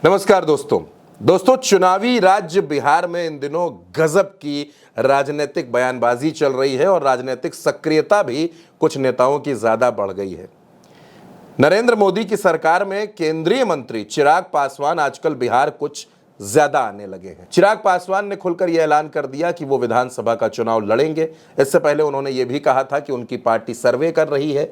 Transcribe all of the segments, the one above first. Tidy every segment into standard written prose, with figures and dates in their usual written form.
नमस्कार दोस्तों, चुनावी राज्य बिहार में इन दिनों गजब की राजनीतिक बयानबाजी चल रही है और राजनीतिक सक्रियता भी कुछ नेताओं की ज्यादा बढ़ गई है। नरेंद्र मोदी की सरकार में केंद्रीय मंत्री चिराग पासवान आजकल बिहार कुछ ज्यादा आने लगे हैं। चिराग पासवान ने खुलकर यह ऐलान कर दिया कि वो विधानसभा का चुनाव लड़ेंगे। इससे पहले उन्होंने ये भी कहा था कि उनकी पार्टी सर्वे कर रही है।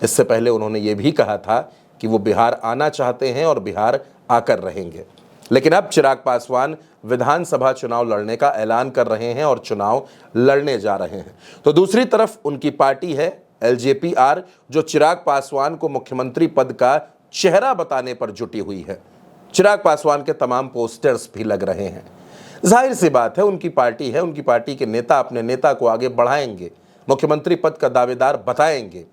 इससे पहले उन्होंने ये भी कहा था कि वो बिहार आना चाहते हैं और बिहार आकर रहेंगे। लेकिन अब चिराग पासवान विधानसभा चुनाव लड़ने का ऐलान कर रहे हैं और चुनाव लड़ने जा रहे हैं। तो दूसरी तरफ उनकी पार्टी है LJP-R, जो चिराग पासवान को मुख्यमंत्री पद का चेहरा बताने पर जुटी हुई है। चिराग पासवान के तमाम पोस्टर्स भी लग रहे हैं। जाहिर सी बात है, उनकी पार्टी है, उनकी पार्टी के नेता अपने नेता को आगे बढ़ाएंगे, मुख्यमंत्री पद का दावेदार बताएंगे।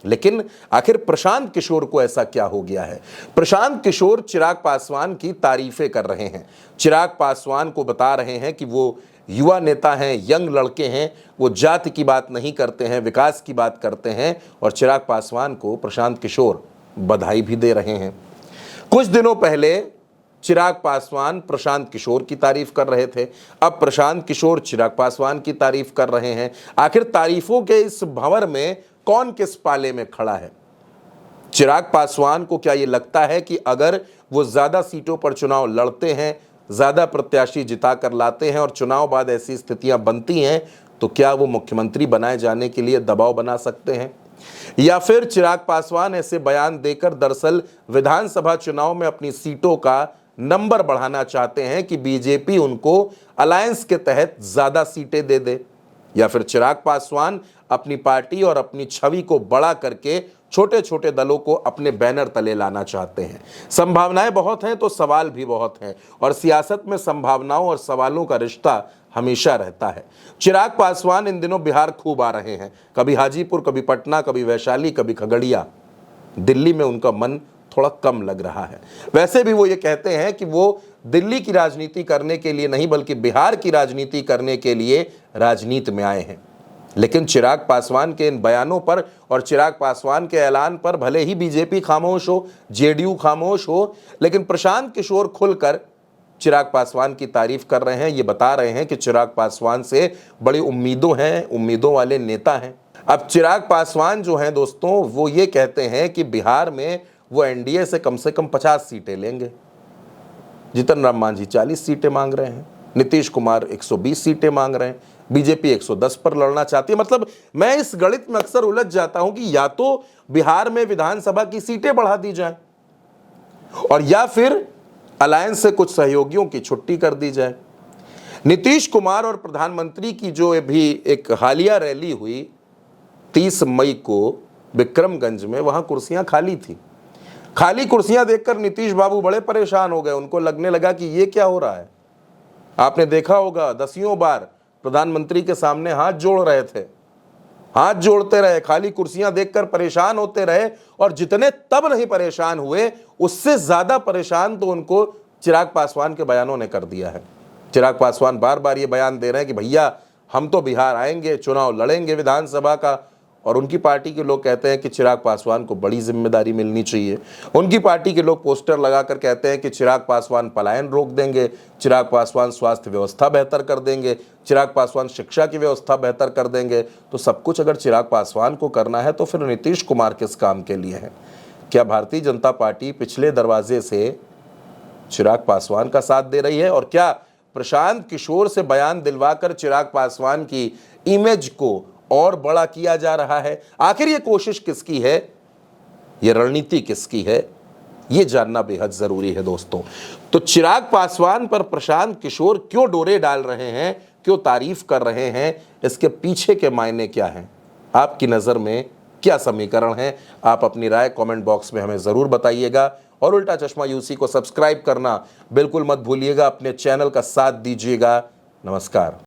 लेकिन आखिर प्रशांत किशोर को ऐसा क्या हो गया है? प्रशांत किशोर चिराग पासवान की तारीफें कर रहे हैं, चिराग पासवान को बता रहे हैं कि वो युवा नेता हैं, यंग लड़के हैं, वो जाति की बात नहीं करते हैं, विकास की बात करते हैं। और चिराग पासवान को प्रशांत किशोर बधाई भी दे रहे हैं। कुछ दिनों पहले चिराग पासवान प्रशांत किशोर की तारीफ कर रहे थे, अब प्रशांत किशोर चिराग पासवान की तारीफ कर रहे हैं। आखिर तारीफों के इस भंवर में कौन किस पाले में खड़ा है? चिराग पासवान को क्या यह लगता है कि अगर वो ज्यादा सीटों पर चुनाव लड़ते हैं, ज्यादा प्रत्याशी जिताकर लाते हैं और चुनाव बाद ऐसी स्थितियां बनती हैं, तो क्या वो मुख्यमंत्री बनाए जाने के लिए दबाव बना सकते हैं? या फिर चिराग पासवान ऐसे बयान देकर दरअसल विधानसभा चुनाव में अपनी सीटों का नंबर बढ़ाना चाहते हैं कि बीजेपी उनको अलायंस के तहत ज्यादा सीटें दे दे? या फिर चिराग पासवान अपनी पार्टी और अपनी छवि को बड़ा करके छोटे छोटे दलों को अपने बैनर तले लाना चाहते हैं? संभावनाएं बहुत हैं तो सवाल भी बहुत हैं, और सियासत में संभावनाओं और सवालों का रिश्ता हमेशा रहता है। चिराग पासवान इन दिनों बिहार खूब आ रहे हैं, कभी हाजीपुर, कभी पटना, कभी वैशाली, कभी खगड़िया। दिल्ली में उनका मन थोड़ा कम लग रहा है। वैसे भी वो ये कहते हैं कि वो दिल्ली की राजनीति करने के लिए नहीं, बल्कि बिहार की राजनीति करने के लिए राजनीति में आए हैं। लेकिन चिराग पासवान के इन बयानों पर और चिराग पासवान के ऐलान पर भले ही बीजेपी खामोश हो, JDU खामोश हो, लेकिन प्रशांत किशोर खुलकर चिराग पासवान की तारीफ कर रहे हैं। ये बता रहे हैं कि चिराग पासवान से बड़ी उम्मीदों हैं, उम्मीदों वाले नेता हैं। अब चिराग पासवान जो हैं दोस्तों, वो ये कहते हैं कि बिहार में वो NDA से कम 50 सीटें लेंगे। जीतन राम मांझी 40 सीटें मांग रहे हैं, नीतीश कुमार 120 सीटें मांग रहे हैं, बीजेपी 110 पर लड़ना चाहती है। मतलब मैं इस गणित में अक्सर उलझ जाता हूं कि या तो बिहार में विधानसभा की सीटें बढ़ा दी जाए और या फिर अलायंस से कुछ सहयोगियों की छुट्टी कर दी जाए। नीतीश कुमार और प्रधानमंत्री की जो भी एक हालिया रैली हुई 30 मई को विक्रमगंज में, वहां कुर्सियां खाली थी। खाली कुर्सियां देखकर नीतीश बाबू बड़े परेशान हो गए। उनको लगने लगा कि ये क्या हो रहा है। आपने देखा होगा दसियों बार प्रधानमंत्री के सामने हाथ जोड़ रहे थे, हाथ जोड़ते रहे, खाली कुर्सियां देखकर परेशान होते रहे, और जितने तब नहीं परेशान हुए, उससे ज्यादा परेशान तो उनको चिराग पासवान के बयानों ने कर दिया है। चिराग पासवान बार बार ये बयान दे रहे हैं कि भैया हम तो बिहार आएंगे, चुनाव लड़ेंगे विधानसभा का, और उनकी पार्टी के लोग कहते हैं कि चिराग पासवान को बड़ी जिम्मेदारी मिलनी चाहिए। उनकी पार्टी के लोग पोस्टर लगाकर कहते हैं कि चिराग पासवान पलायन रोक देंगे, चिराग पासवान स्वास्थ्य व्यवस्था बेहतर कर देंगे, चिराग पासवान शिक्षा की व्यवस्था बेहतर कर देंगे। तो सब कुछ अगर चिराग पासवान को करना है तो फिर नीतीश कुमार किस काम के लिए है? क्या भारतीय जनता पार्टी पिछले दरवाजे से चिराग पासवान का साथ दे रही है? और क्या प्रशांत किशोर से बयान दिलवाकर चिराग पासवान की इमेज को और बड़ा किया जा रहा है? आखिर ये कोशिश किसकी है, ये रणनीति किसकी है, ये जानना बेहद जरूरी है दोस्तों। तो चिराग पासवान पर प्रशांत किशोर क्यों डोरे डाल रहे हैं, क्यों तारीफ कर रहे हैं, इसके पीछे के मायने क्या हैं? आपकी नजर में क्या समीकरण है? आप अपनी राय कमेंट बॉक्स में हमें जरूर बताइएगा, और उल्टा चश्मा UC को सब्सक्राइब करना बिल्कुल मत भूलिएगा। अपने चैनल का साथ दीजिएगा। नमस्कार।